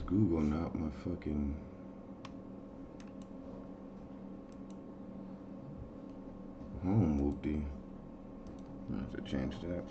Google, not my fucking home whoopty. I have to change that.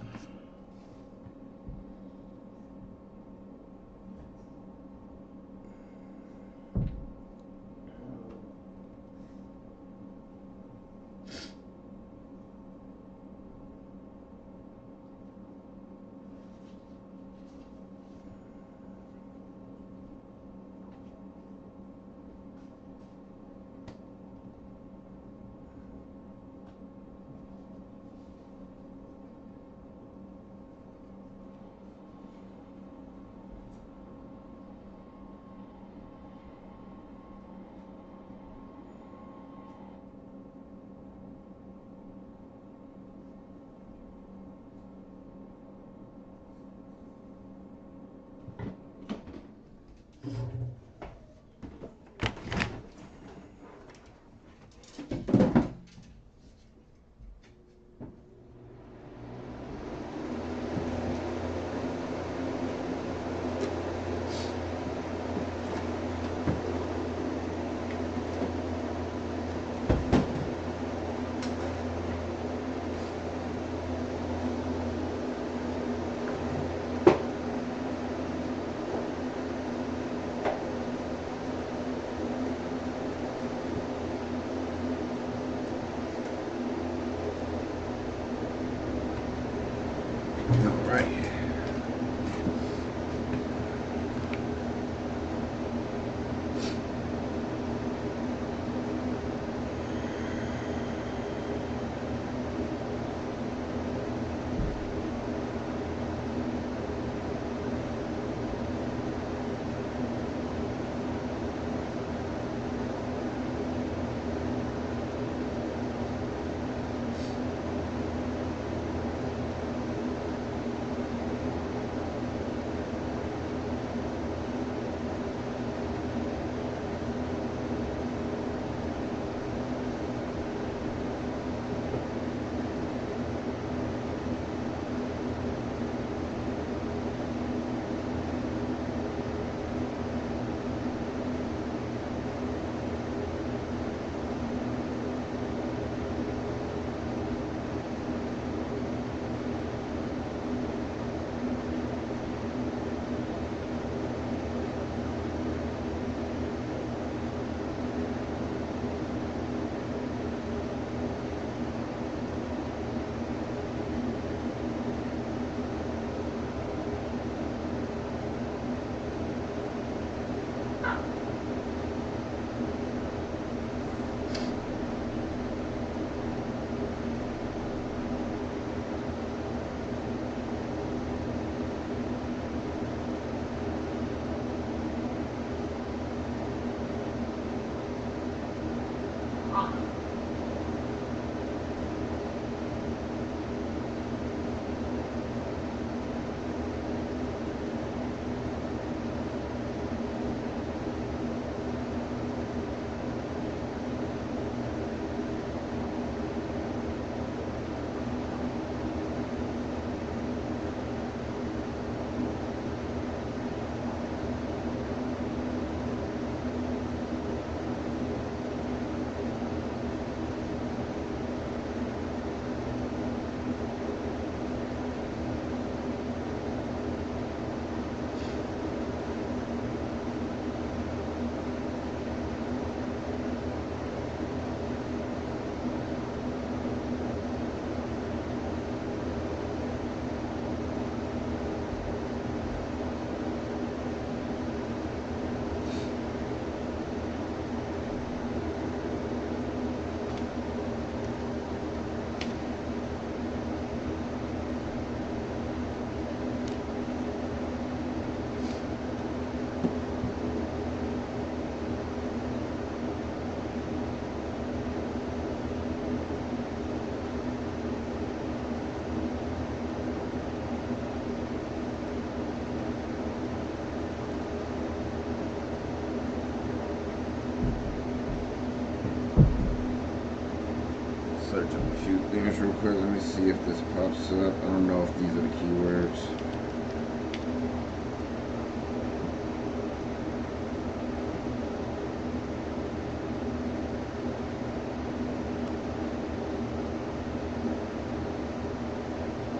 Search up a few things real quick. Let me see if this pops up. I don't know if these are the keywords.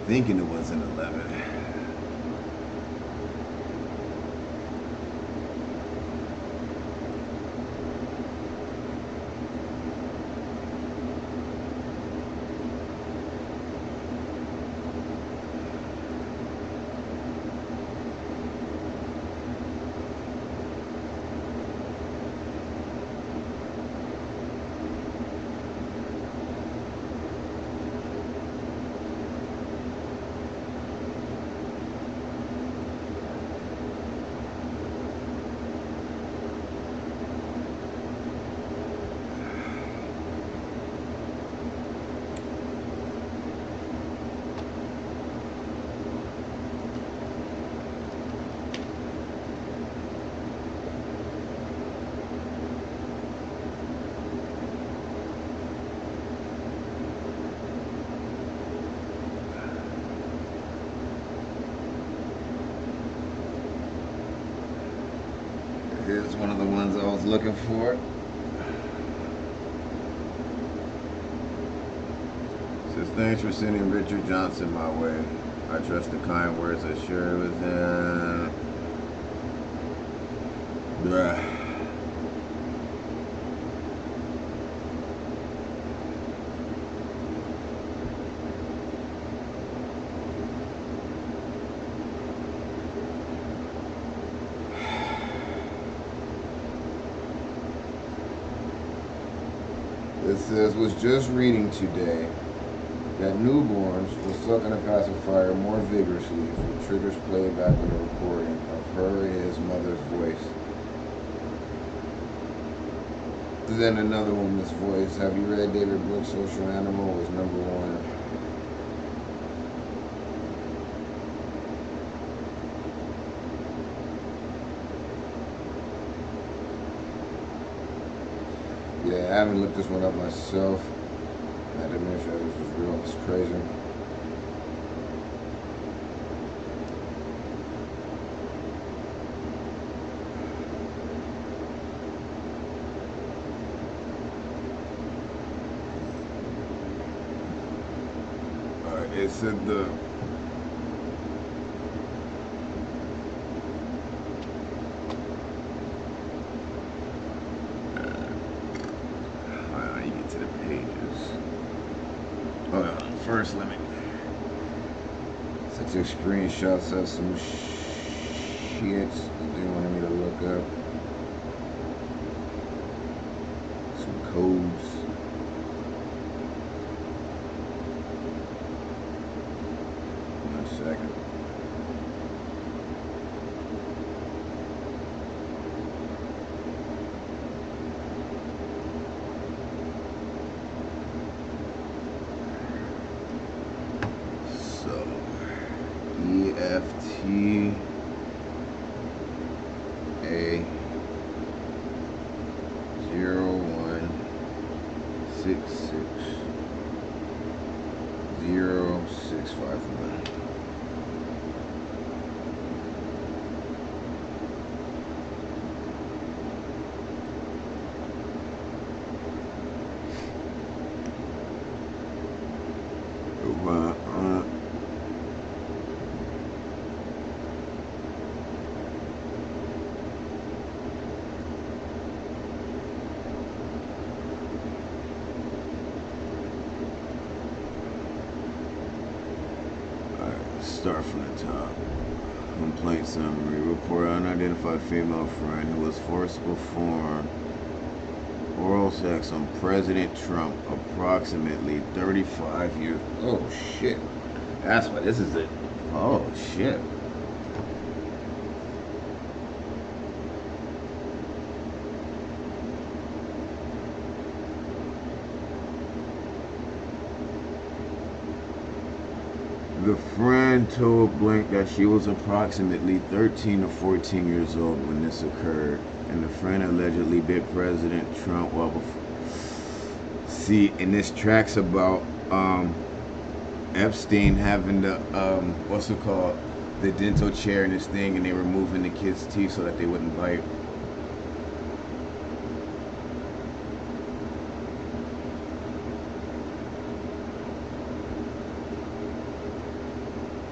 thinking it was an 11. Here's one of the ones I was looking for. Says, thanks for sending Richard Johnson my way. I trust the kind words I shared with him. Bruh. It says, was just reading today that newborns will suck on a pacifier more vigorously if the triggers play back with a recording of her and his mother's voice than another woman's voice. Have you read David Brooks' Social Animal? Was number one. Yeah, I haven't looked this one up myself. I didn't make sure this was real. It's crazy. It said the you get to the pages. Oh no, first let me so I took screenshots of some shit that they wanted me to look up. Some codes. Second. So EFT A 01660651. Start from the top. Complaint summary. Report unidentified female friend who was forced to perform oral sex on President Trump, approximately 35 years. Oh shit. That's why this is it. Oh shit. The friend told Blink that she was approximately 13 to 14 years old when this occurred, and the friend allegedly bit President Trump while before. See, and this tracks about Epstein having the what's it called, the dental chair and this thing, and they were removing the kids' teeth so that they wouldn't bite.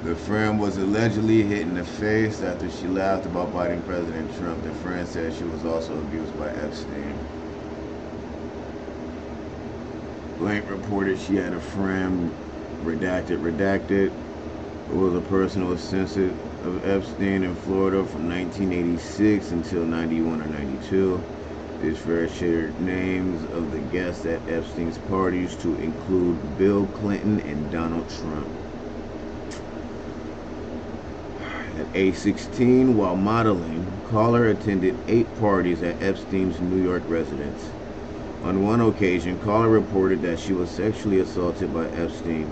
The friend was allegedly hit in the face after she laughed about biting President Trump. The friend said she was also abused by Epstein. Blank reported she had a friend, redacted, who was a personal assistant of Epstein in Florida from 1986 until 91 or 92. This friend shared names of the guests at Epstein's parties to include Bill Clinton and Donald Trump. At age 16, while modeling, Caller attended 8 parties at Epstein's New York residence. On one occasion, Caller reported that she was sexually assaulted by Epstein.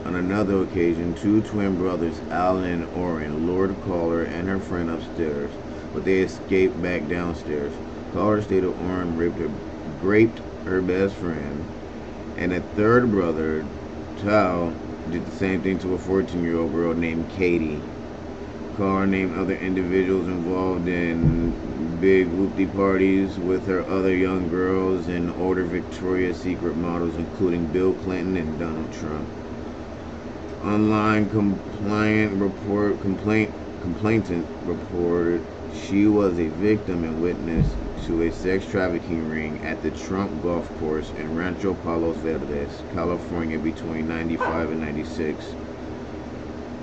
On another occasion, 2 twin brothers, Alan and Orrin, lured Caller and her friend upstairs, but they escaped back downstairs. Caller stated Orrin raped her best friend, and a third brother, Tao, did the same thing to a 14-year-old girl named Katie. Caller named other individuals involved in big whoopty parties with her other young girls and older Victoria's Secret models, including Bill Clinton and Donald Trump. Online complainant reported she was a victim and witness to a sex trafficking ring at the Trump golf course in Rancho Palos Verdes, California between 95 and 96.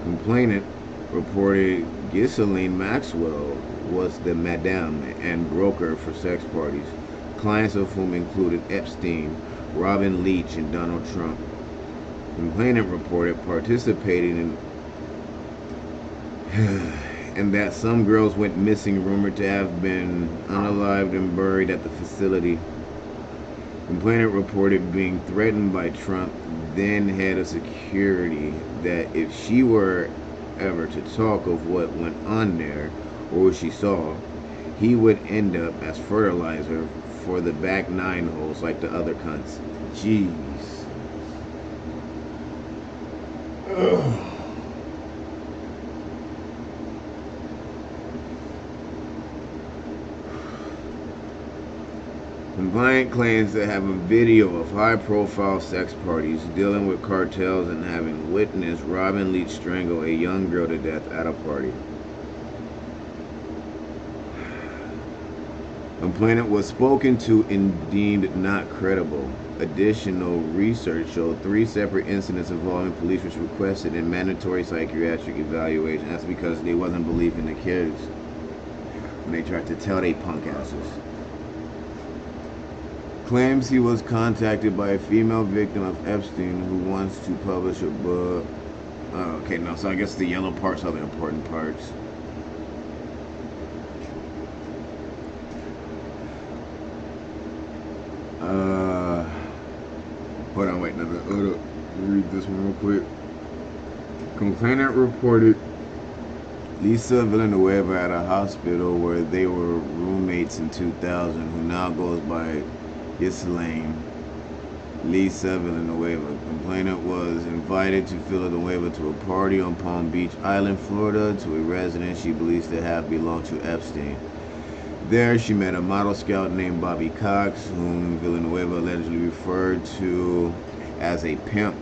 Complainant reported Ghislaine Maxwell was the madame and broker for sex parties, clients of whom included Epstein, Robin Leach, and Donald Trump. Complainant reported participating in and that some girls went missing, rumored to have been unalived and buried at the facility. Complainant reported being threatened by Trump, then head of security, that if she were ever to talk of what went on there or what she saw, he would end up as fertilizer for the back 9 holes like the other cunts. Jeez. Ugh. Complainant claims to have a video of high-profile sex parties dealing with cartels and having witnessed Robin Leach strangle a young girl to death at a party. Complainant was spoken to and deemed not credible. Additional research showed 3 separate incidents involving police which requested a mandatory psychiatric evaluation. That's because they wasn't believing the kids when they tried to tell they punk asses. Claims he was contacted by a female victim of Epstein who wants to publish a book. Okay, no, so I guess the yellow parts are the important parts. Hold on, wait, read this one real quick. Complainant reported Lisa Villanueva at a hospital where they were roommates in 2000, who now goes by Ghislaine Lisa Villanueva. Complainant was invited to Villanueva to a party on Palm Beach Island, Florida, to a residence she believes to have belonged to Epstein. There, she met a model scout named Bobby Cox, whom Villanueva allegedly referred to as a pimp.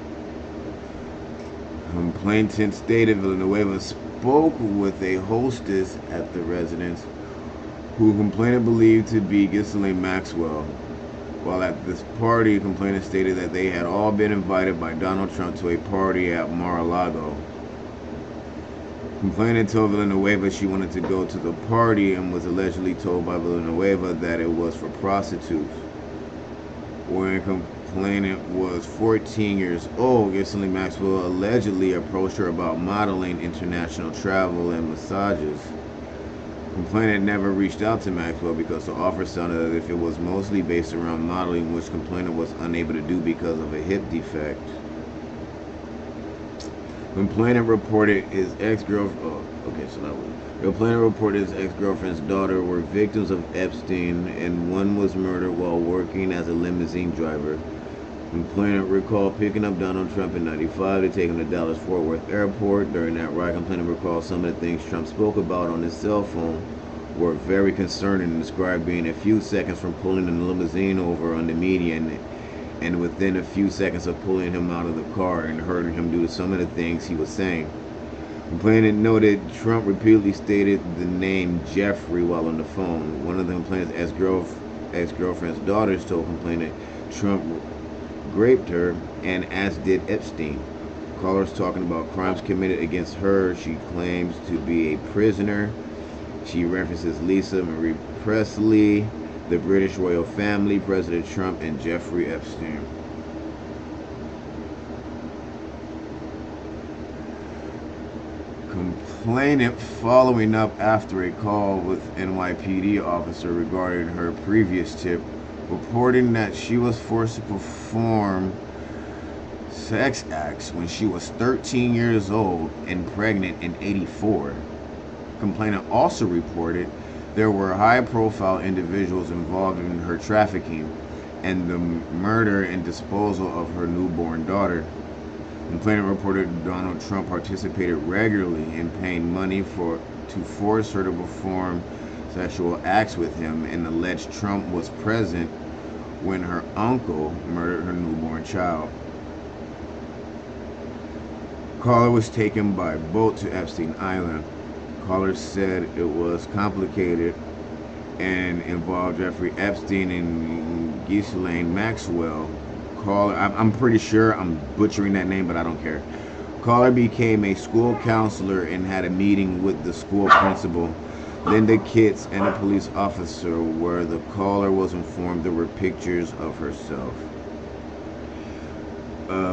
Complainant stated Villanueva spoke with a hostess at the residence, who complainant believed to be Ghislaine Maxwell. While at this party, complainant stated that they had all been invited by Donald Trump to a party at Mar-a-Lago. Complainant told Villanueva she wanted to go to the party and was allegedly told by Villanueva that it was for prostitutes. When complainant was 14 years old, Ghislaine Maxwell allegedly approached her about modeling, international travel, and massages. Complainant never reached out to Maxwell because the offer sounded as if it was mostly based around modeling, which complainant was unable to do because of a hip defect. Complainant reported his ex-girlfriend's daughter were victims of Epstein, and one was murdered while working as a limousine driver. Complainant recalled picking up Donald Trump in '95 to take him to Dallas-Fort Worth Airport. During that ride, complainant recalled some of the things Trump spoke about on his cell phone were very concerning and described being a few seconds from pulling the limousine over on the median and within a few seconds of pulling him out of the car and heard him do some of the things he was saying. Complainant noted Trump repeatedly stated the name Jeffrey while on the phone. One of the complainant's ex-girlfriend's daughters told complainant Trump raped her, and as did Epstein. Callers talking about crimes committed against her. She claims to be a prisoner. She references Lisa Marie Presley, the British royal family, President Trump, and Jeffrey Epstein. Complainant following up after a call with NYPD officer regarding her previous tip, reporting that she was forced to perform sex acts when she was 13 years old and pregnant in '84. Complainant also reported there were high-profile individuals involved in her trafficking and the murder and disposal of her newborn daughter. Complainant reported Donald Trump participated regularly in paying money to force her to perform sexual acts with him, and alleged Trump was present when her uncle murdered her newborn child. Caller was taken by boat to Epstein Island. Caller said it was complicated and involved Jeffrey Epstein and Ghislaine Maxwell. Caller, I'm pretty sure I'm butchering that name, but I don't care. Caller became a school counselor and had a meeting with the school principal, Linda Kitts, and a police officer where the caller was informed there were pictures of herself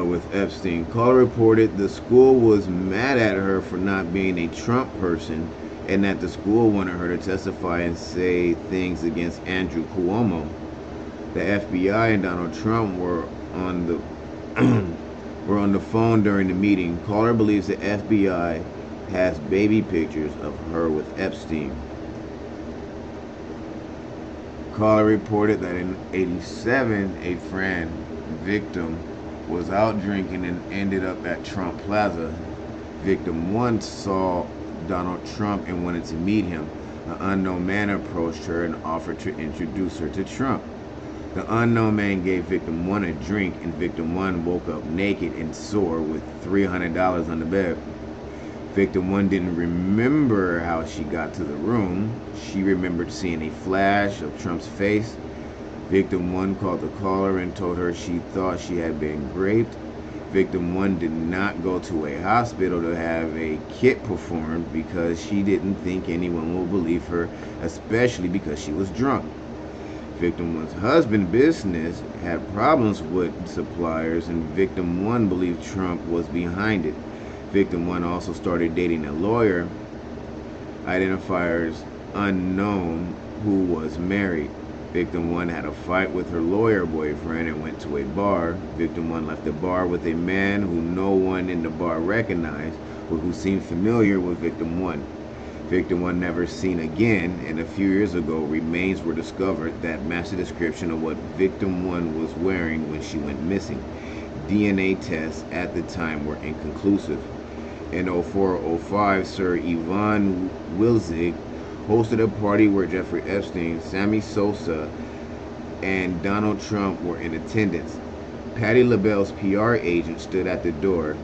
with Epstein. Caller reported the school was mad at her for not being a Trump person and that the school wanted her to testify and say things against Andrew Cuomo. The FBI and Donald Trump were on the phone during the meeting. Caller believes the FBI has baby pictures of her with Epstein. Caller reported that in '87, a friend, victim, was out drinking and ended up at Trump Plaza. Victim 1 saw Donald Trump and wanted to meet him. An unknown man approached her and offered to introduce her to Trump. The unknown man gave victim 1 a drink, and victim 1 woke up naked and sore with $300 on the bed. Victim 1 didn't remember how she got to the room. She remembered seeing a flash of Trump's face. Victim 1 called the caller and told her she thought she had been raped. Victim 1 did not go to a hospital to have a kit performed because she didn't think anyone would believe her, especially because she was drunk. Victim 1's husband business had problems with suppliers, and Victim 1 believed Trump was behind it. Victim 1 also started dating a lawyer, identifiers unknown, who was married. Victim 1 had a fight with her lawyer boyfriend and went to a bar. Victim 1 left the bar with a man who no one in the bar recognized, but who seemed familiar with Victim 1. Victim 1 never seen again, and a few years ago, remains were discovered that matched the description of what Victim 1 was wearing when she went missing. DNA tests at the time were inconclusive. In 04-05, Sir Yvonne Wilzig hosted a party where Jeffrey Epstein, Sammy Sosa, and Donald Trump were in attendance. Patti LaBelle's PR agent stood at the door.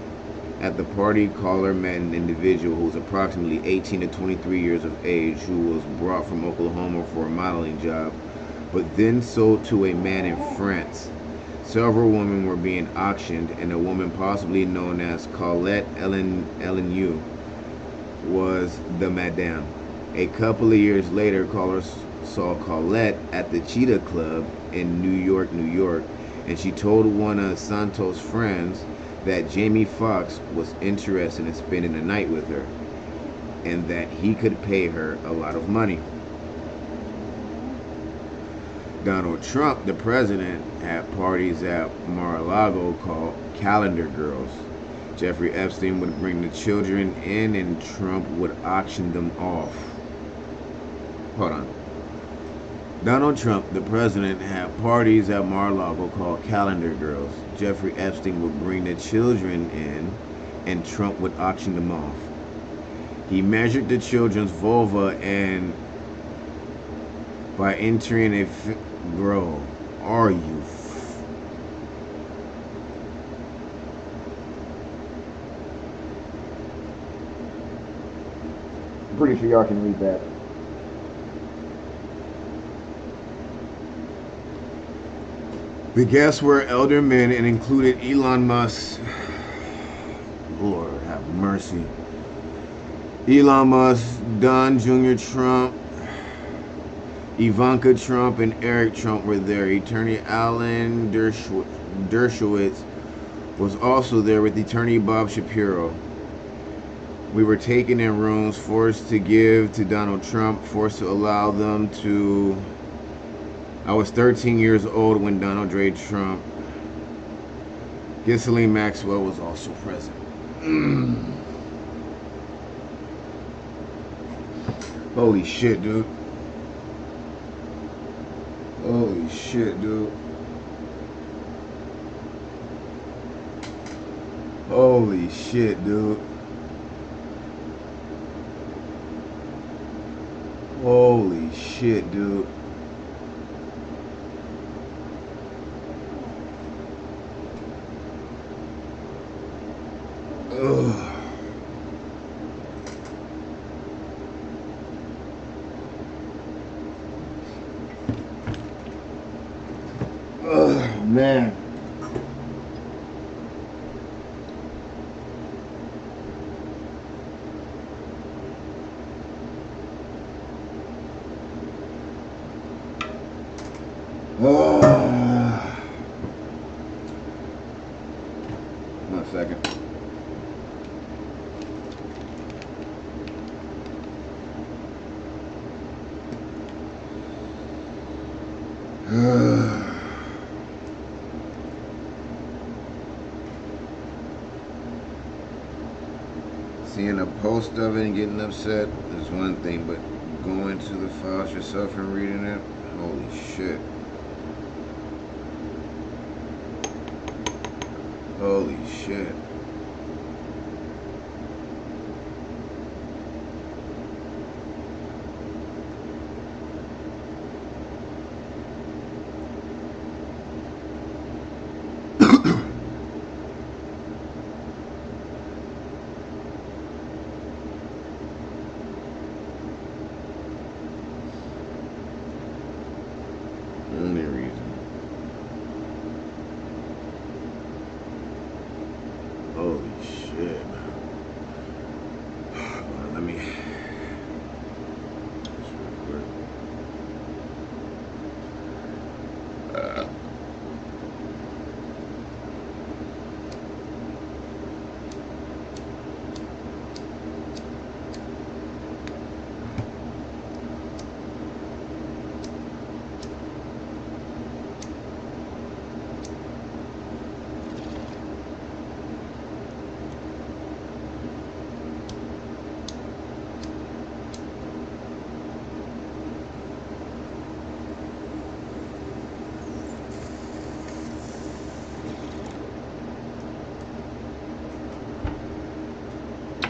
At the party, caller met an individual who was approximately 18 to 23 years of age, who was brought from Oklahoma for a modeling job, but then sold to a man in France. Several women were being auctioned, and a woman possibly known as Colette Ellen was the madame. A couple of years later, callers saw Colette at the Cheetah Club in New York, and she told one of Santos' friends that Jamie Foxx was interested in spending the night with her, and that he could pay her a lot of money. Donald Trump, the president, had parties at Mar-a-Lago called Calendar Girls. Jeffrey Epstein would bring the children in, and Trump would auction them off. Hold on. Donald Trump, the president, had parties at Mar-a-Lago called Calendar Girls. Jeffrey Epstein would bring the children in, and Trump would auction them off. He measured the children's vulva and by entering a bro, are you I'm pretty sure y'all can read that. The guests were elder men and included Elon Musk. Lord have mercy. Elon Musk, Don Jr. Trump, Ivanka Trump, and Eric Trump were there. Attorney Alan Dershowitz was also there with Attorney Bob Shapiro. We were taken in rooms, forced to give to Donald Trump, forced to allow them to. I was 13 years old when Donald J. Trump. Ghislaine Maxwell was also present. Holy shit, dude. Holy shit, dude. Holy shit, dude. Holy shit, dude. Ugh. Ugh, man. One second. Seeing a post of it and getting upset is one thing, but going to the files yourself and reading it, holy shit. Holy shit. Only reason. Holy shit. Let me.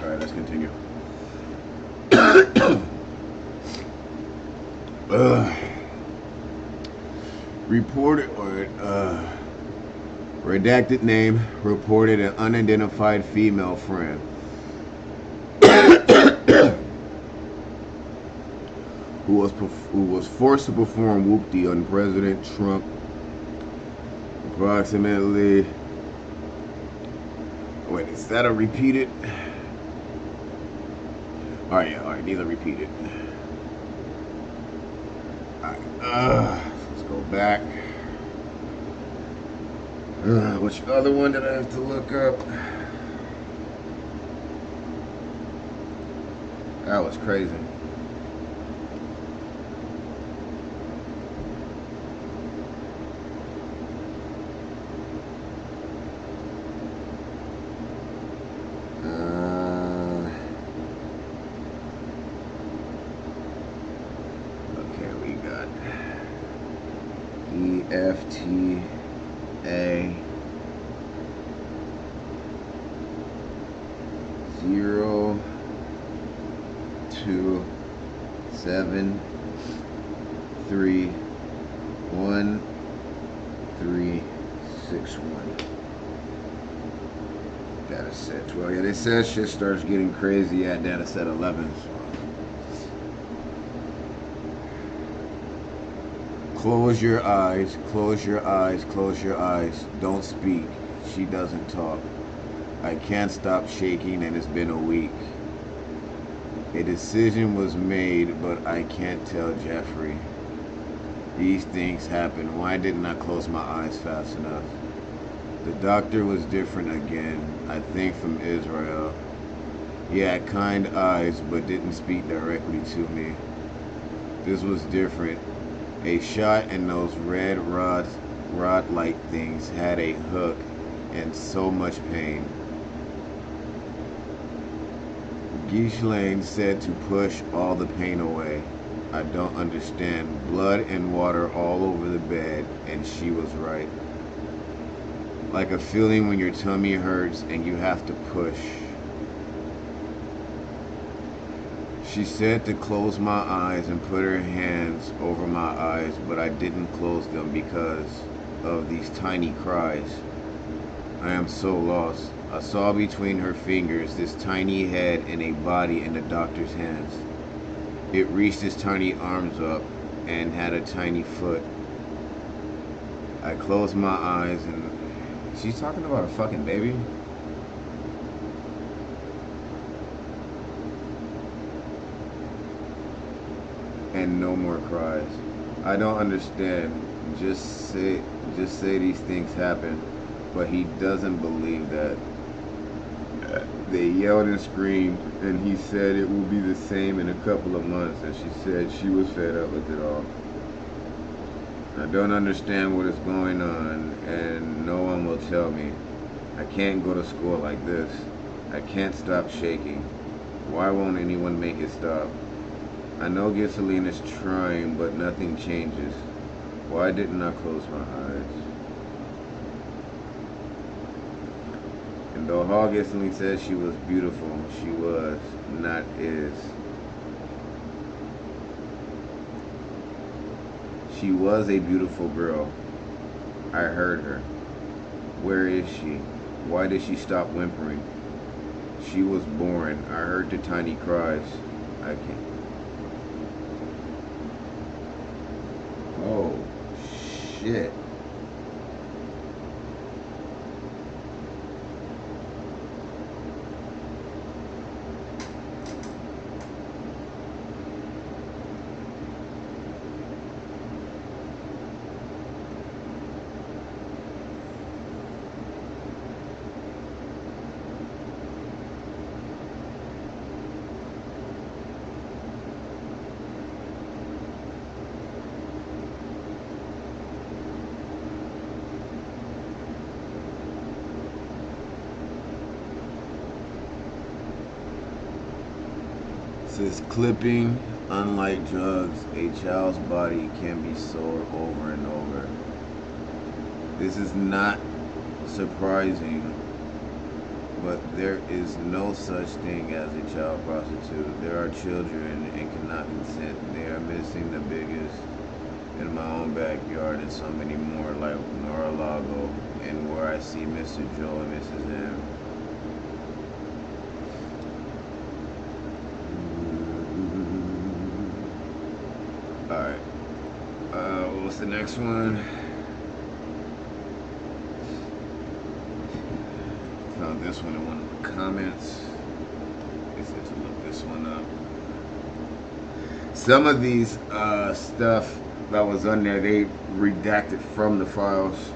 Alright, let's continue. Reported or redacted name reported an unidentified female friend who was forced to perform whoopty on President Trump approximately. Wait, is that a repeated? Alright, yeah, alright, these are repeated. Alright, let's go back. Which other one did I have to look up? That was crazy. Okay, we got EFTA 0273131. Data set 12. Yeah, they said shit starts getting crazy at data set 11. So. Close your eyes, close your eyes, close your eyes. Don't speak. She doesn't talk. I can't stop shaking and it's been a week. A decision was made, but I can't tell Jeffrey. These things happen. Why didn't I close my eyes fast enough? The doctor was different again, I think from Israel. He had kind eyes, but didn't speak directly to me. This was different. A shot and those red rod-like things had a hook and so much pain. Ghislaine said to push all the pain away. I don't understand. Blood and water all over the bed, and she was right. Like a feeling when your tummy hurts and you have to push. She said to close my eyes and put her hands over my eyes, but I didn't close them because of these tiny cries. I am so lost. I saw between her fingers this tiny head and a body in the doctor's hands. It reached his tiny arms up and had a tiny foot. I closed my eyes and... She's talking about a fucking baby? And no more cries. I don't understand. Just say these things happen. But he doesn't believe that. They yelled and screamed, and he said it will be the same in a couple of months, and she said she was fed up with it all. I don't understand what is going on, and no one will tell me. I can't go to school like this. I can't stop shaking. Why won't anyone make it stop? I know Ghislaine is trying, but nothing changes. Why didn't I close my eyes? And though Ghislaine said she was beautiful, she was, not is. She was a beautiful girl. I heard her. Where is she? Why did she stop whimpering? She was born. I heard the tiny cries. I can't. Oh, shit. Says clipping, unlike drugs, a child's body can be sold over and over. This is not surprising, but there is no such thing as a child prostitute. There are children and cannot consent. They are missing the biggest in my own backyard and so many more like Mar-a-Lago and where I see Mr. Joe and Mrs. M. Alright. What's the next one? Found this one in one of the comments. They said to look this one up. Some of these stuff that was on there, they redacted from the files.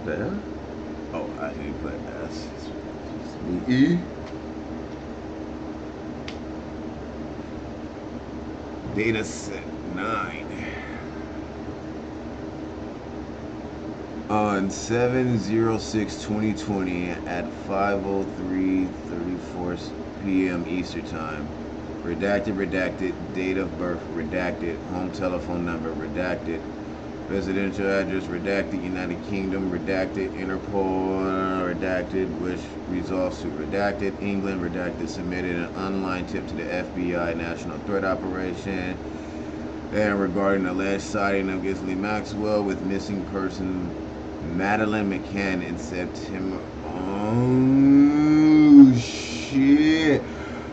The hell? Oh, I didn't put S. It's E. Data set 9. On 7/06/2020 at 5:03:34 p.m. Eastern Time. Redacted, redacted, date of birth, redacted, home telephone number, redacted, Residential address redacted. United Kingdom redacted. Interpol redacted. Which resolves to redacted. England redacted. Submitted an online tip to the FBI National Threat Operation. And regarding alleged sighting of Ghislaine Maxwell with missing person Madeleine McCann in September. Oh shit!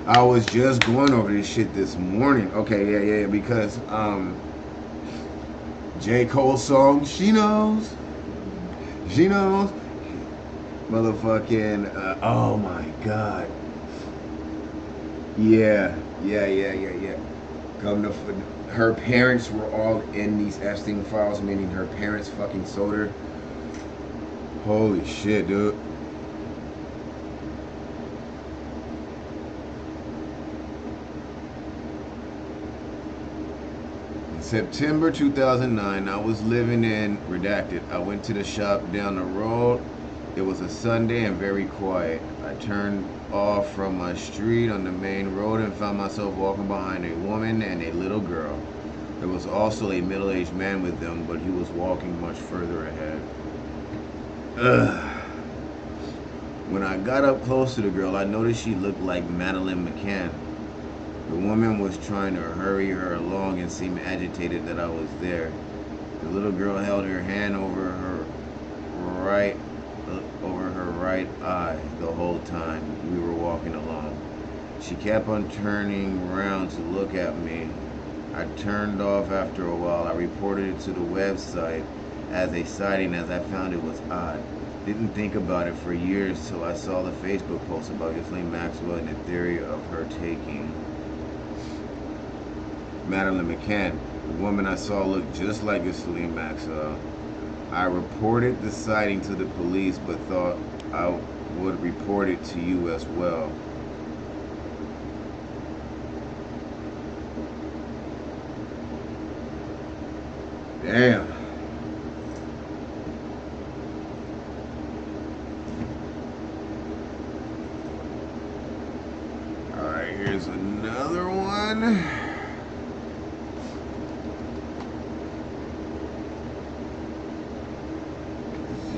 I was just going over this shit this morning. Okay, yeah, because J. Cole's song, She Knows, motherfucking, oh my god. Yeah. Come to, her parents were all in these Epstein files, meaning her parents fucking sold her. Holy shit, dude. September 2009, I was living in Redacted. I went to the shop down the road. It was a Sunday and very quiet. I turned off from my street on the main road and found myself walking behind a woman and a little girl. There was also a middle-aged man with them, but he was walking much further ahead. Ugh. When I got up close to the girl, I noticed she looked like Madeleine McCann. The woman was trying to hurry her along and seemed agitated that I was there. The little girl held her hand over her right eye the whole time we were walking along. She kept on turning around to look at me. I turned off after a while. I reported it to the website as a sighting as I found it was odd. Didn't think about it for years till I saw the Facebook post about Ghislaine Maxwell and the theory of her taking Madeleine McCann. The woman I saw looked just like Ghislaine Maxwell. I reported the sighting to the police, but thought I would report it to you as well. Damn. Alright, here's another one.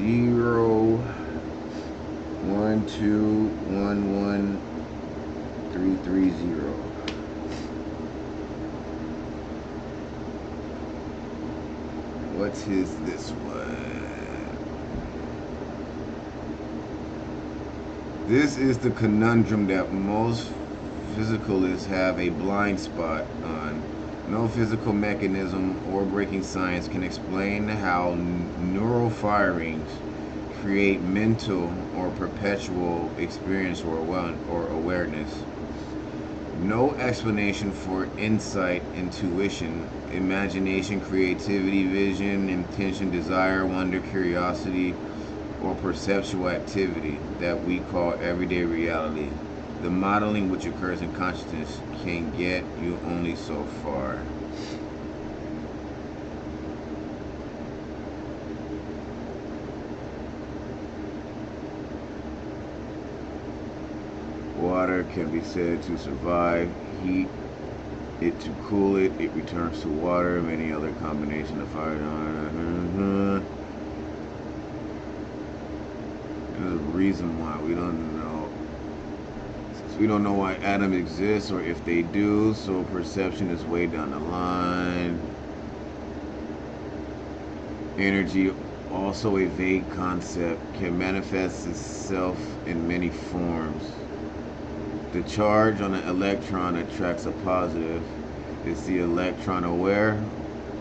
012111330. What's this one? This is the conundrum that most physicalists have a blind spot on. No physical mechanism or breaking science can explain how neural firings create mental or perpetual experience or awareness. No explanation for insight, intuition, imagination, creativity, vision, intention, desire, wonder, curiosity, or perceptual activity that we call everyday reality. The modeling which occurs in consciousness can get you only so far. Water can be said to survive heat, it to cool it, it returns to water, many other combination of fire. There's a reason why we don't know. Since we don't know why atoms exist or if they do, so perception is way down the line. Energy, also a vague concept, can manifest itself in many forms. The charge on an electron attracts a positive. Is the electron aware?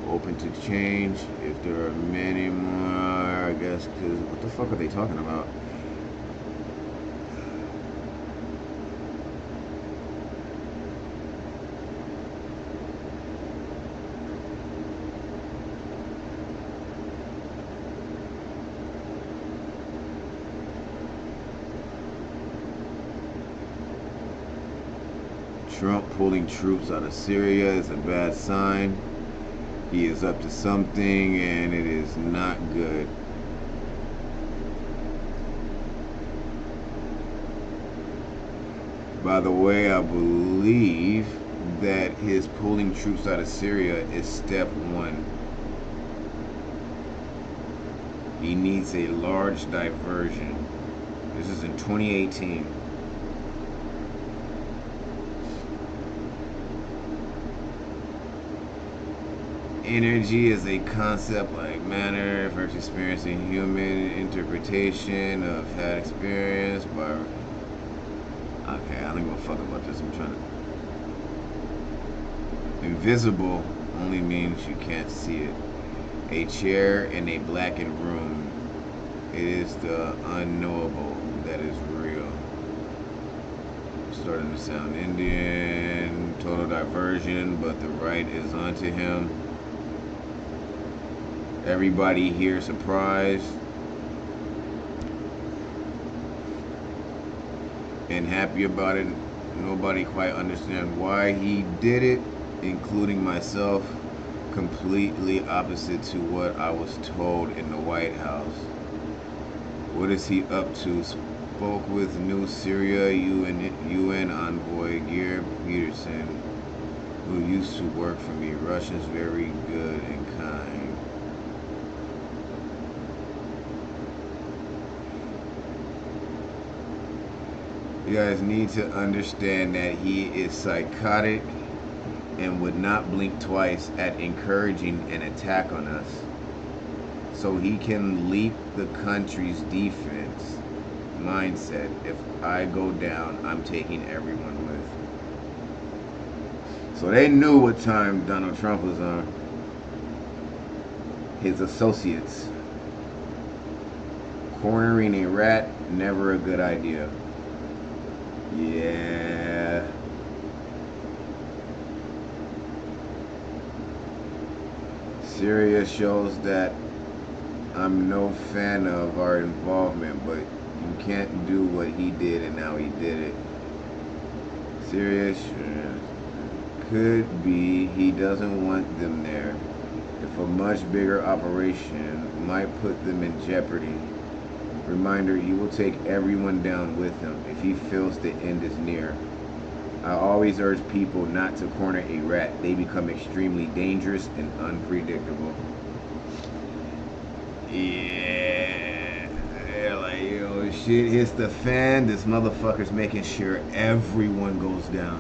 Open to change? If there are many more, I guess, because what the fuck are they talking about? Trump pulling troops out of Syria is a bad sign. He is up to something and it is not good. By the way, I believe that his pulling troops out of Syria is step one. He needs a large diversion. This is in 2018. Energy is a concept like matter, first experiencing human interpretation of had experience by. Okay, I don't give a fuck about this. I'm trying to. Invisible only means you can't see it. A chair in a blackened room. It is the unknowable that is real. Starting to sound Indian. Total diversion, but the right is onto him. Everybody here surprised and happy about it. Nobody quite understands why he did it, including myself. Completely opposite to what I was told in the White House. What is he up to? Spoke with New Syria UN envoy Geir Peterson, who used to work for me. Russians very good and kind. You guys need to understand that he is psychotic and would not blink twice at encouraging an attack on us. So he can leap the country's defense mindset. If I go down, I'm taking everyone with. So they knew what time Donald Trump was on. His associates. Cornering a rat, never a good idea. Yeah. Syria shows that I'm no fan of our involvement, but you can't do what he did and how he did it. Syria could be he doesn't want them there. If a much bigger operation might put them in jeopardy. Reminder, he will take everyone down with him if he feels the end is near. I always urge people not to corner a rat. They become extremely dangerous and unpredictable. Yeah, like, yo, shit hits the fan. This motherfucker's making sure everyone goes down.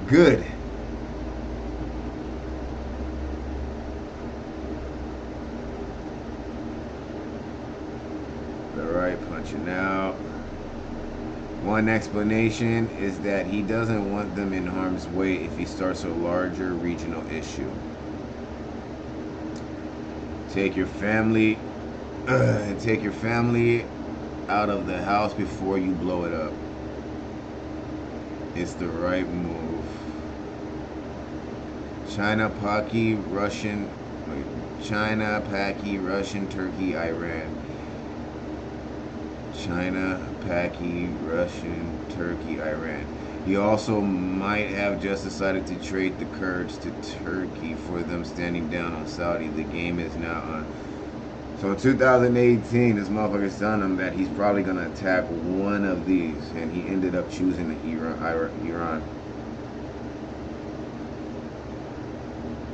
Good. Alright, punching out. One explanation is that he doesn't want them in harm's way if he starts a larger regional issue. Take your family out of the house before you blow it up. It's the right move. China, Paki, Russian, Turkey, Iran. China, Paki, Russian, Turkey, Iran. He also might have just decided to trade the Kurds to Turkey for them standing down on Saudi. The game is now on. So in 2018, this motherfucker's telling him that he's probably going to attack one of these, and he ended up choosing Iran.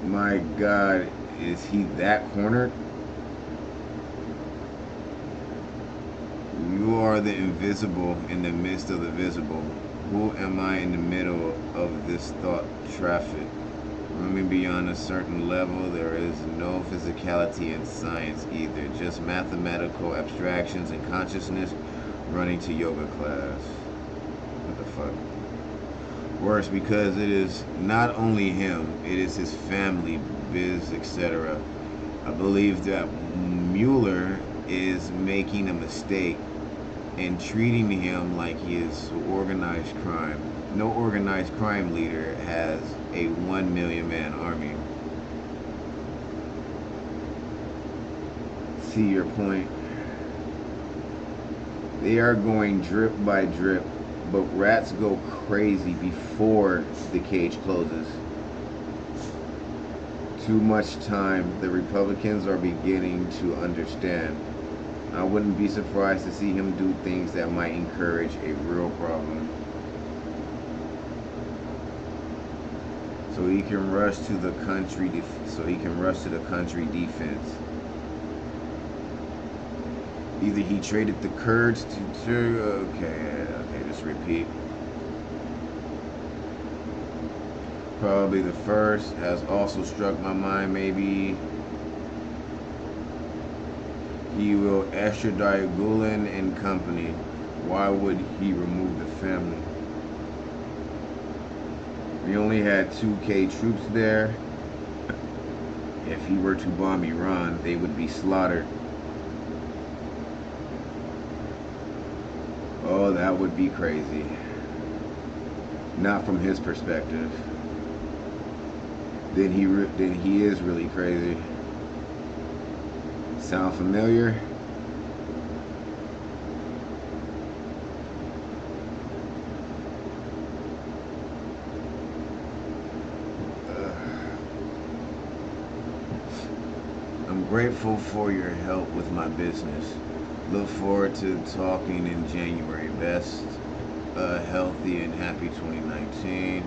My God, is he that cornered? You are the invisible in the midst of the visible. Who am I in the middle of this thought traffic? Roaming beyond a certain level, there is no physicality in science either, just mathematical abstractions and consciousness running to yoga class. What the fuck? Worse, because it is not only him, it is his family, biz, etc. I believe that Mueller is making a mistake and treating him like he is organized crime. No organized crime leader has a 1 million man army. See your point? They are going drip by drip, but rats go crazy before the cage closes. Too much time. The Republicans are beginning to understand. I wouldn't be surprised to see him do things that might encourage a real problem. So he can rush to the country defense. Either he traded the Kurds to okay, just repeat. Probably the first has also struck my mind. Maybe he will extradite Gulen and company. Why would he remove the family? We only had 2K troops there. If he were to bomb Iran, they would be slaughtered. Oh, that would be crazy. Not from his perspective. Then he is really crazy. Sound familiar? I'm grateful for your help with my business. Look forward to talking in January. Best healthy and happy 2019.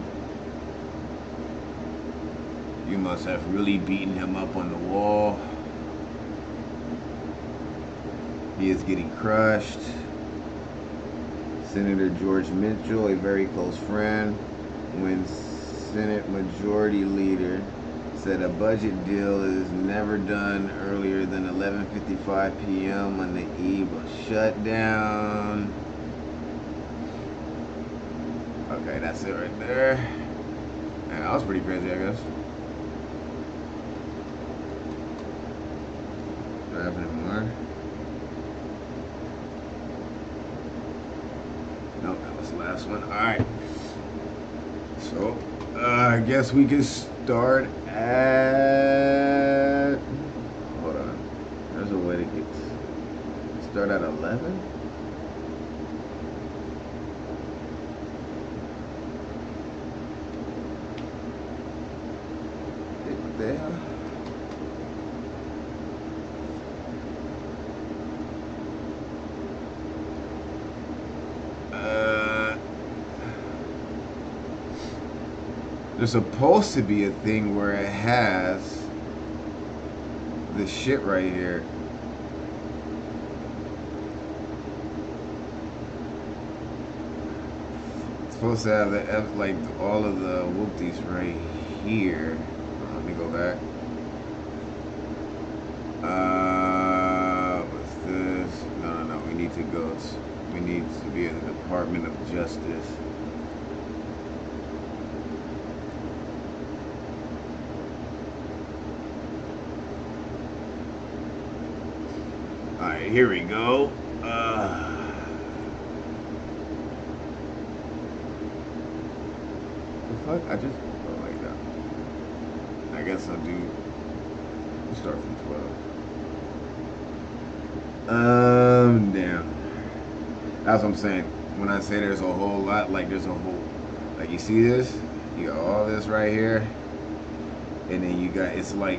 You must have really beaten him up on the wall. He is getting crushed. Senator George Mitchell, a very close friend, when Senate Majority Leader said a budget deal is never done earlier than 11:55 p.m. on the eve of shutdown. Okay, that's it right there. And that was pretty crazy, I guess. Do I have any more? Nope, that was the last one. Alright. So, I guess we can start at... Hold on. There's a way to get... Start at 11? What the hell? There's supposed to be a thing where it has this shit right here. It's supposed to have the like all of the whoopties right here. Let me go back. What's this? No. We need to go. We need to be in the Department of Justice. Alright, here we go. The fuck? I just... Oh my god. I guess I'll do... We'll start from 12. Damn. That's what I'm saying. When I say there's a whole lot, like there's a whole... Like, you see this? You got all this right here. And then you got... It's like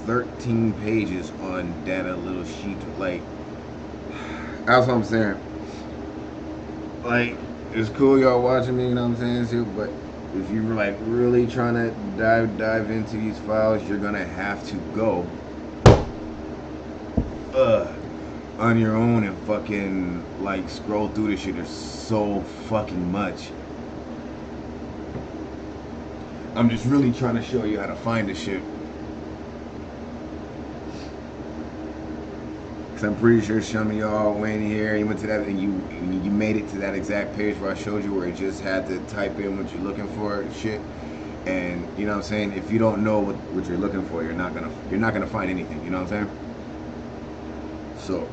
13 pages on that little sheet. Like, that's what I'm saying. Like, it's cool y'all watching me, you know what I'm saying, too, but if you're like really trying to dive into these files, you're gonna have to go on your own and fucking like scroll through this shit. There's so fucking much. I'm just really trying to show you how to find this shit. I'm pretty sure some of y'all went here, you went to that, and you made it to that exact page where I showed you, where it just had to type in what you're looking for and shit. And you know what I'm saying? If you don't know what you're looking for, you're not gonna find anything. You know what I'm saying? So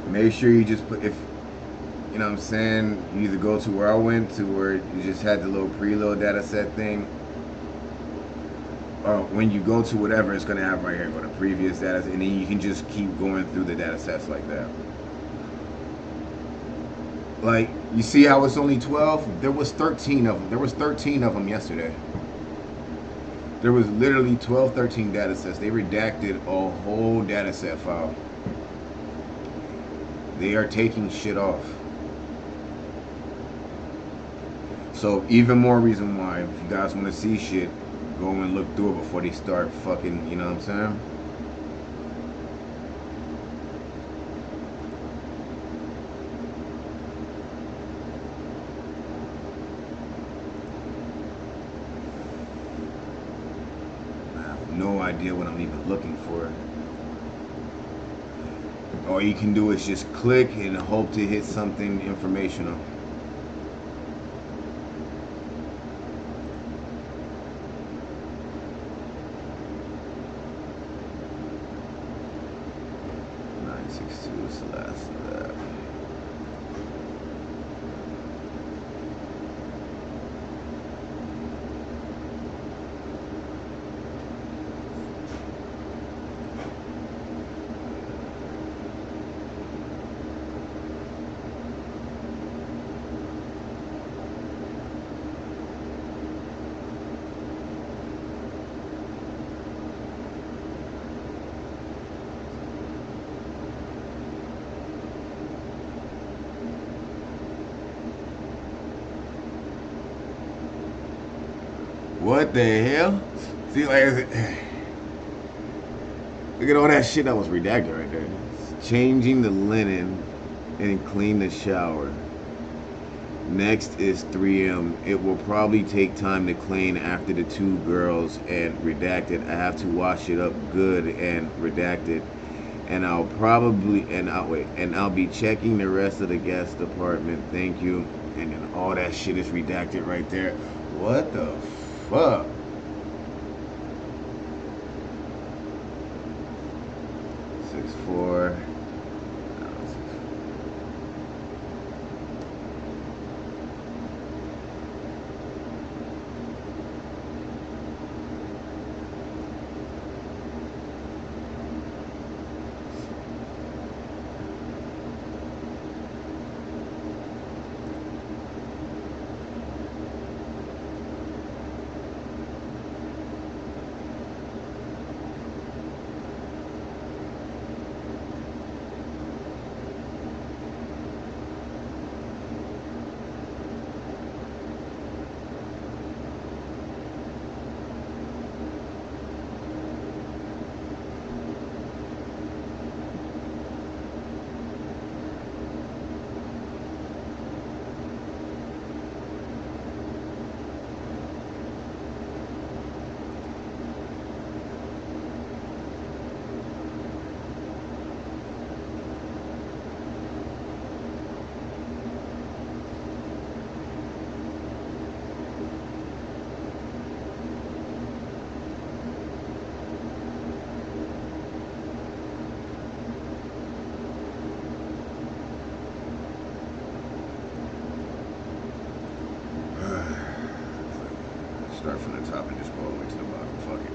make sure you just put, if you know what I'm saying, you either go to where I went to, where you just had the little preload data set thing, or when you go to whatever, it's going to have right here, go to previous data, and then you can just keep going through the data sets like that. Like, you see how it's only 12? There was 13 of them. There was 13 of them yesterday. There was literally 12, 13 data sets. They redacted a whole data set file. They are taking shit off. So even more reason why, if you guys want to see shit, go and look through it before they start fucking, you know what I'm saying? I have no idea what I'm even looking for. All you can do is just click and hope to hit something informational. Battosi-zombslyr. What the hell? See, like, look at all that shit that was redacted right there. Changing the linen and clean the shower. Next is 3M. It will probably take time to clean after the two girls and redacted. I have to wash it up good and redacted. And I'll be checking the rest of the guest apartment. Thank you. And then all that shit is redacted right there. What the fuck? 6'4". Start from the top and just go all the way to the bottom. Fuck it.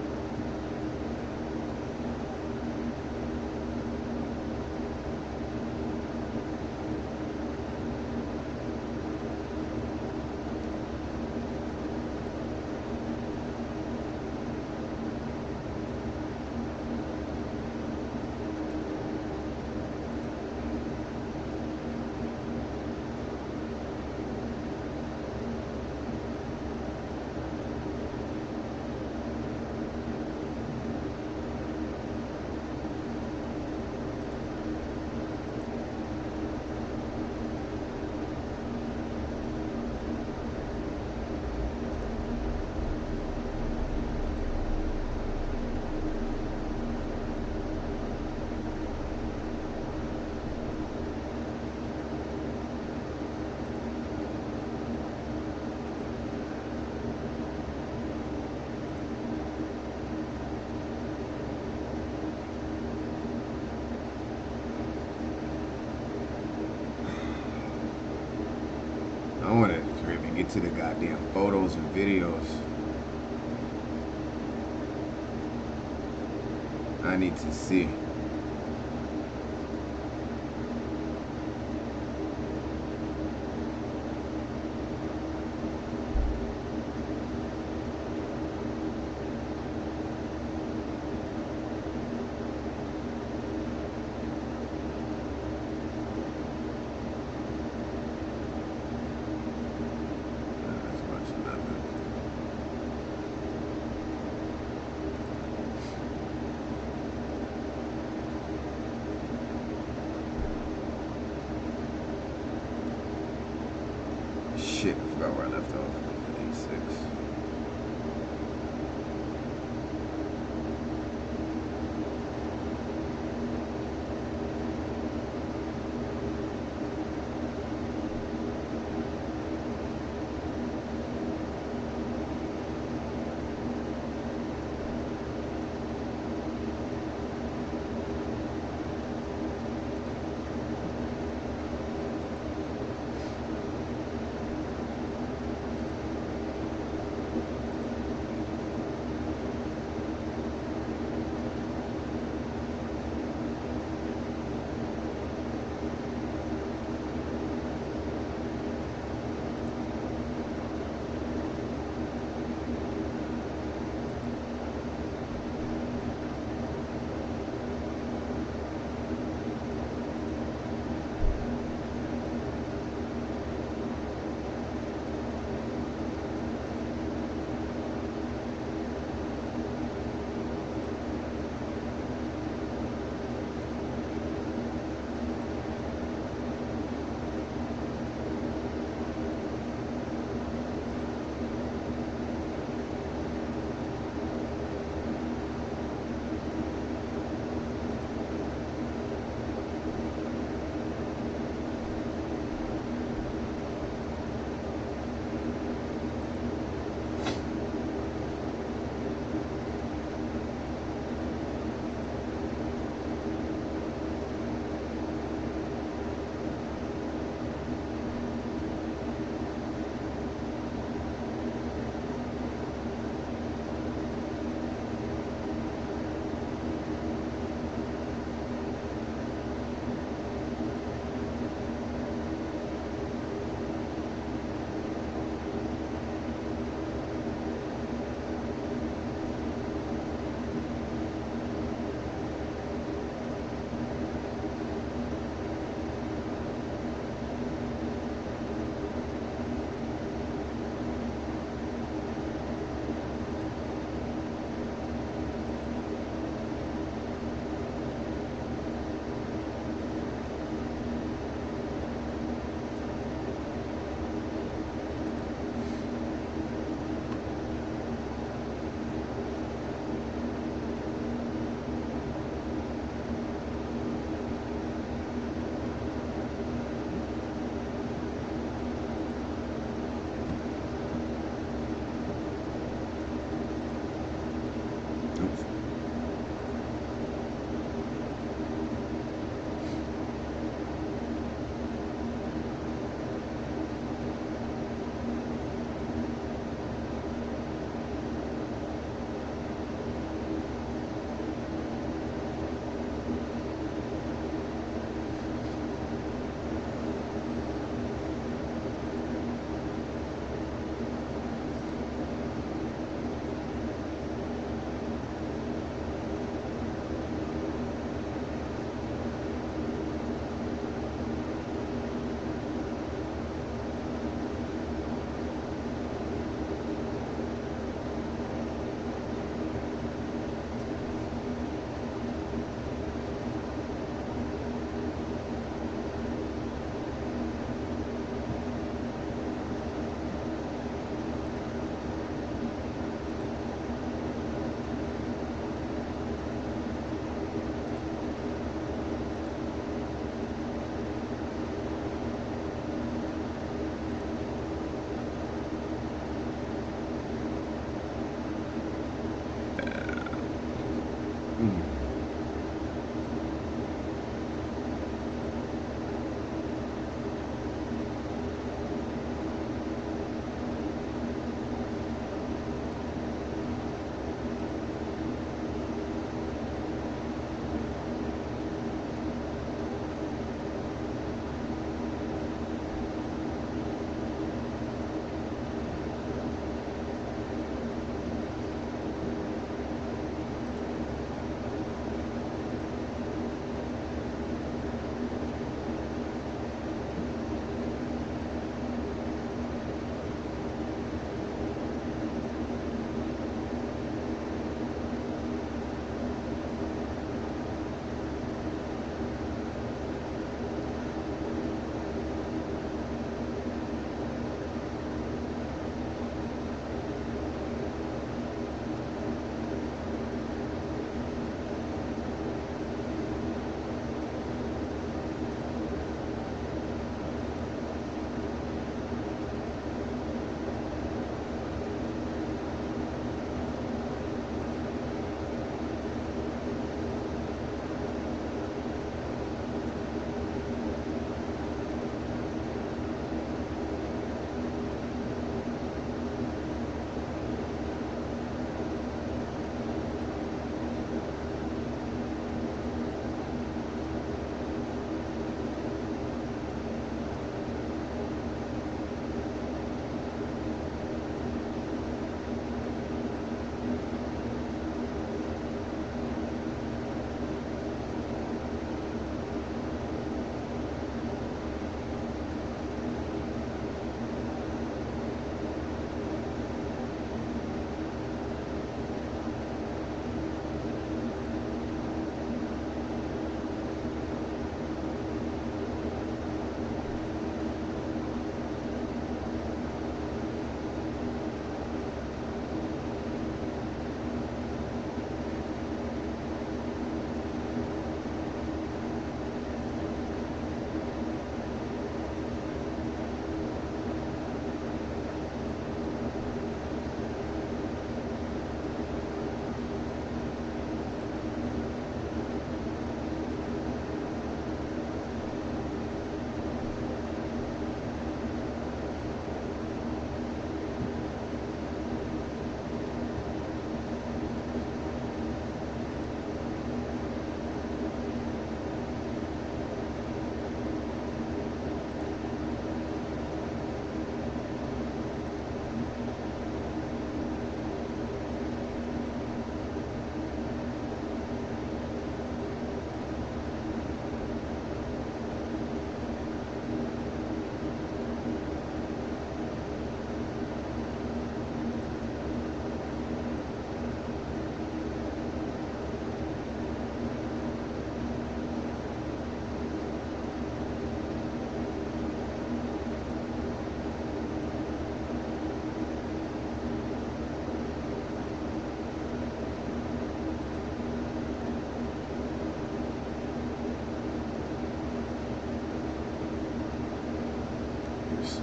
I want to hurry up and get to the goddamn photos and videos. I need to see. about where I left off. 86.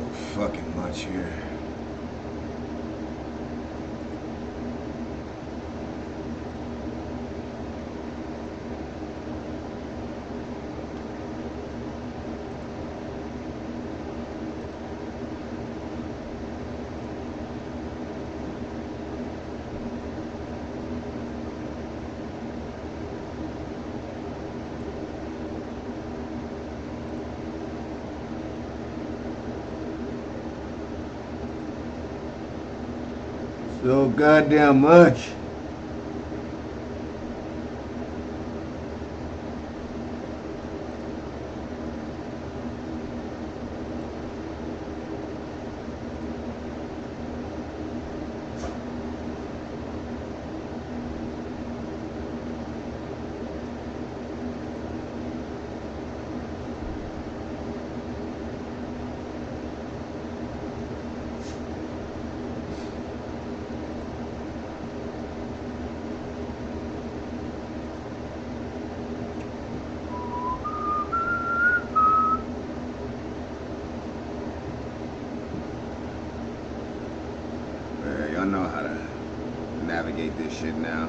So fucking much here. So goddamn much. Y'all know how to navigate this shit now.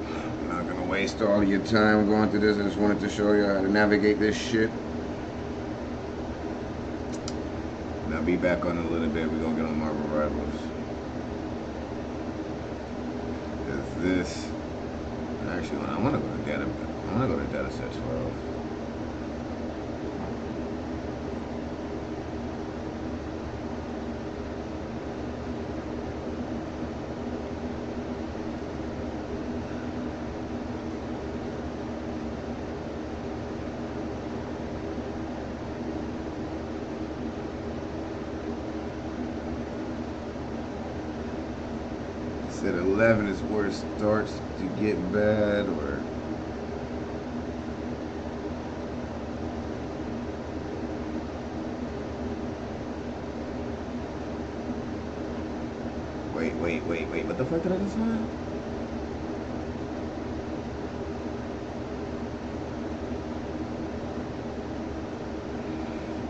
I'm not gonna waste all your time going through this. I just wanted to show you how to navigate this shit. And I'll be back on in a little bit. We're gonna get on Marvel Rivals. Cause this actually, I wanna go to data set 12. Said 11 is where it starts to get bad, or wait, what the fuck did I just say?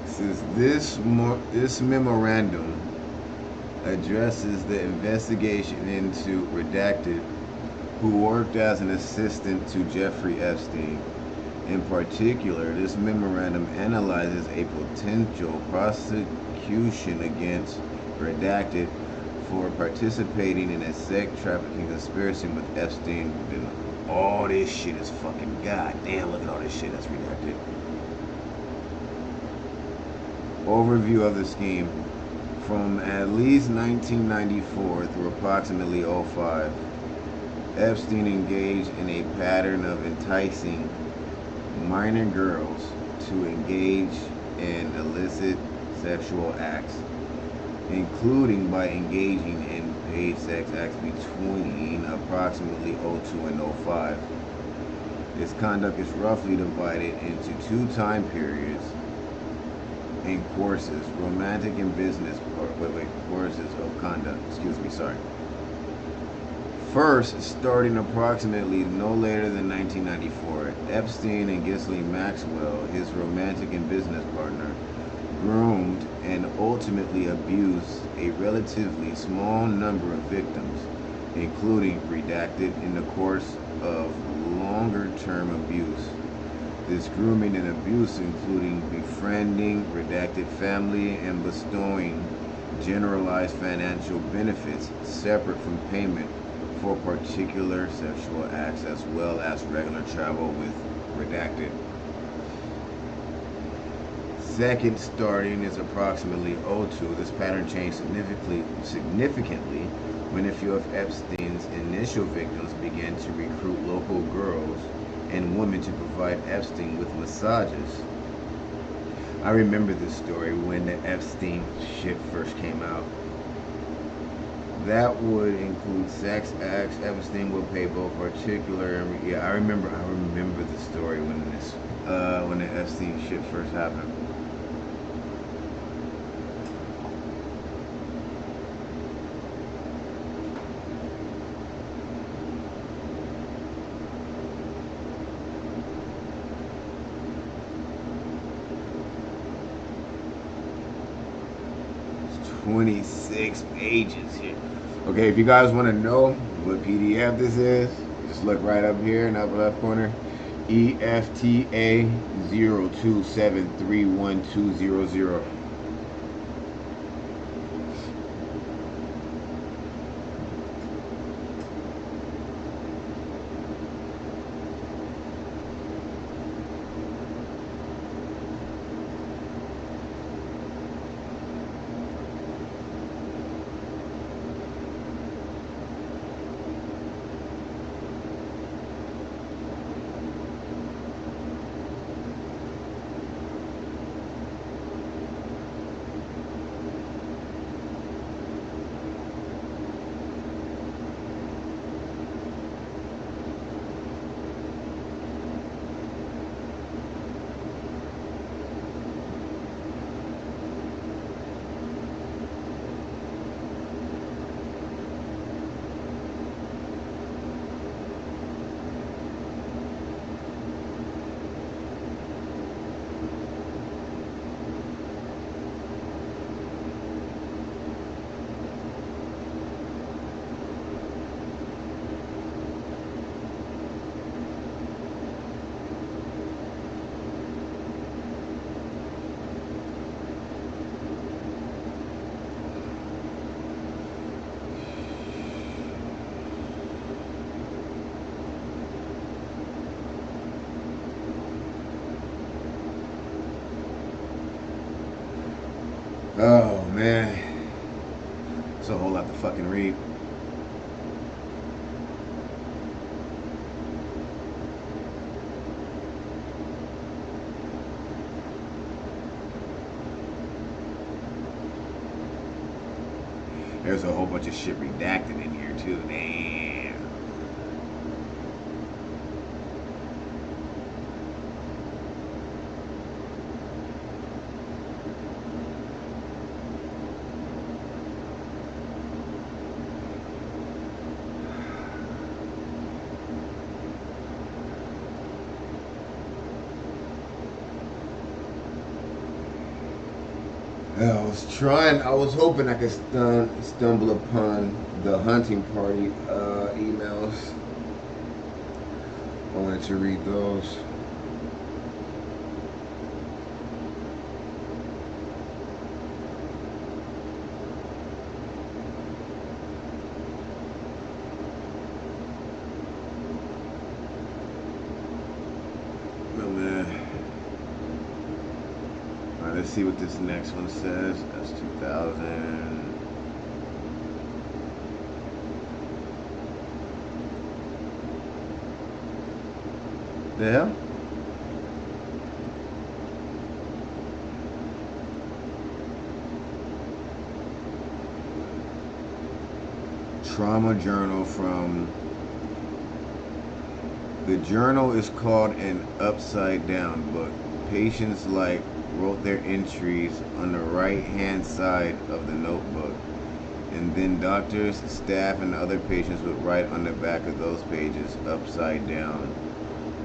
Says this memorandum addresses the investigation into Redacted, who worked as an assistant to Jeffrey Epstein. In particular, this memorandum analyzes a potential prosecution against Redacted for participating in a sex trafficking conspiracy with Epstein. All this shit is fucking goddamn. Look at all this shit that's redacted. Overview of the scheme. From at least 1994 through approximately 2005, Epstein engaged in a pattern of enticing minor girls to engage in illicit sexual acts, including by engaging in paid sex acts between approximately 2002 and 2005. Its conduct is roughly divided into two time periods in courses, romantic and business, courses of conduct, First, starting approximately no later than 1994, Epstein and Ghislaine Maxwell, his romantic and business partner, groomed and ultimately abused a relatively small number of victims, including Redacted, in the course of longer-term abuse. This grooming and abuse including befriending Redacted family and bestowing generalized financial benefits separate from payment for particular sexual acts, as well as regular travel with Redacted. Second, starting is approximately 2002, this pattern changed significantly when a few of Epstein's initial victims began to recruit local girls and women to provide Epstein with massages. I remember this story when the Epstein shit first came out. That would include sex acts. Epstein would pay both particular and I remember the story when the Epstein shit first happened. 26 pages here. Okay, if you guys want to know what PDF this is, just look right up here in the upper left corner. EFTA 0273120. Oh man, it's a whole lot to fucking read. There's a whole bunch of shit redacted in here too. Damn. I was hoping I could stumble upon the hunting party emails. I wanted to read those. Oh man. Alright, let's see what this next one says. That's 2000. The hell? Trauma journal from. The journal is called an upside down book. Patients wrote their entries on the right hand side of the notebook, and then doctors, staff, and other patients would write on the back of those pages upside down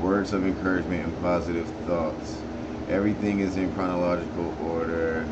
words of encouragement and positive thoughts. Everything is in chronological order.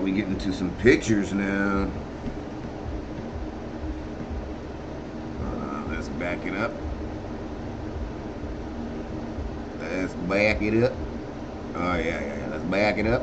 We get into some pictures now. Let's back it up. Let's back it up. Oh yeah. Let's back it up.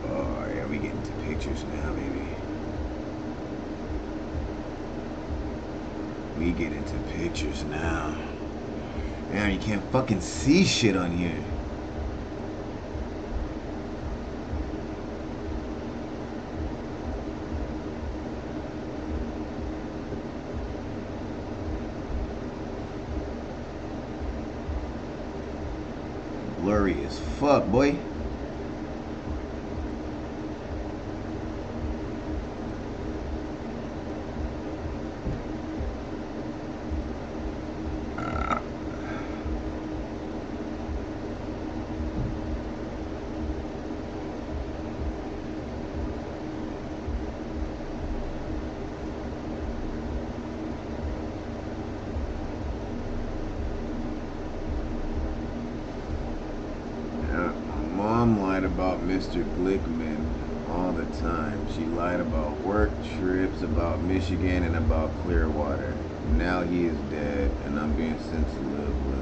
Oh yeah, we get into pictures now, baby. We get into pictures now. Man, you can't fucking see shit on here. Blurry as fuck, boy. Mom lied about Mr. Glickman all the time. She lied about work trips, about Michigan, and about Clearwater. Now he is dead, and I'm being sent to live with.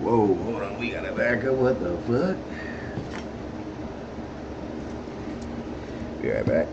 Whoa, hold on, we gotta back up. What the fuck? Be right back.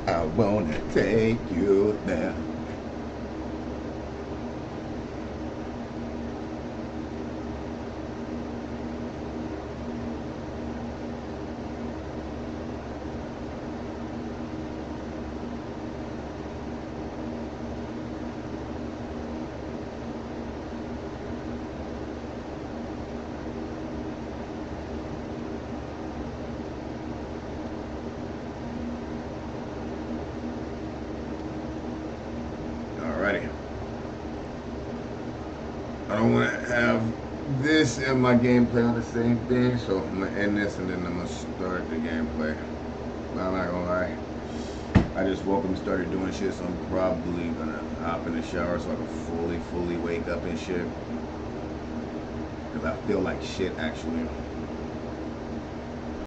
I wanna take you there. Alrighty. I don't want to have this and my gameplay on the same thing, so I'm gonna end this and then I'm gonna start the gameplay. But I'm not gonna lie, I just woke up and started doing shit, so I'm probably gonna hop in the shower so I can fully wake up and shit. Cause I feel like shit actually.